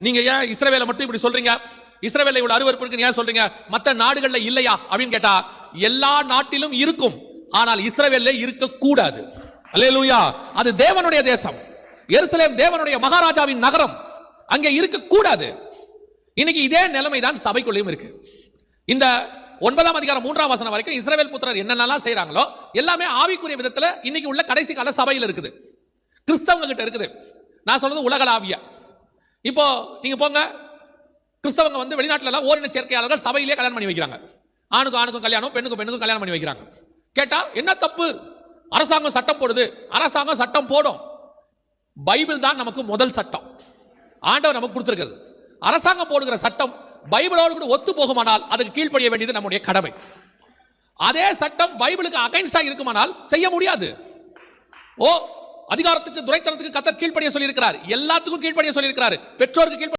நீங்க ஏன் இஸ்ரவேலை மட்டும் இப்படி சொல்றீங்க? இஸ்ரவேலை இவ்வளவு அருவருப்பு இருக்கு ஏன் சொல்றீங்க? மற்ற நாடுகள்ல இல்லையா அப்படின்னு கேட்டா, எல்லா நாட்டிலும் இருக்கும், ஆனால் இஸ்ரவேல்ல இருக்க கூடாது. அல்லேலூயா. அது தேவனுடைய தேசம். எருசலேம் தேவனுடைய மகாராஜாவின் நகரம். அங்கே இருக்க கூடாது. இன்னைக்கு இதே நிலைமை தான் சபைக்குள்ளேயும் இருக்கு. இந்த 9ஆம் அதிகாரம் 3ஆம் வசனம் வரைக்கும் இஸ்ரவேல் புத்திரர் என்னென்னலாம் செய்றாங்களோ எல்லாமே ஆவிக்குரிய விதத்துல இன்னைக்கு உள்ள கடைசி கால சபையில் இருக்குது, கிறிஸ்தவங்க கிட்ட இருக்குது. நான் சொல்றது உலகளாவிய. இப்போ நீங்க போங்க, கிறிஸ்தவங்க வந்து வெளிநாட்டுல எல்லாம் ஓரின சேர்க்கையாளர்கள் சபையிலேயே கல்யாணம் பண்ணி வைக்கிறாங்க. ஆணுக்கும் ஆணுக்கும் கல்யாணம், பெண்ணுக்கும் பெண்ணுக்கும் கல்யாணம் பண்ணி வைக்கிறாங்க. கேட்டா என்ன தப்பு? அரசாங்கம் சட்டம் போடுது. அரசாங்கம் சட்டம் போடும். பைபிள் தான் நமக்கு முதல் சட்டம். ஆண்டவர் நமக்கு கொடுத்திருக்கிறது. அரசாங்கம் போடுகிற சட்டம் பைபிளோடு கூட ஒத்து போகுமானால் அதுக்கு கீழ்ப்படிய வேண்டியது நம்முடைய கடமை. அதே சட்டம் பைபிளுக்கு அகைன்ஸ்டா இருக்குமானால் செய்ய முடியாது. அதிகாரத்துக்கு துரைத்தனத்துக்கு கர்த்தர் கீழ்ப்படிய சொல்லி இருக்கிறார். எல்லாத்துக்கும் கீழ்ப்படிய சொல்லி இருக்கிறார். பெற்றோருக்கு கீழ்ப்படிய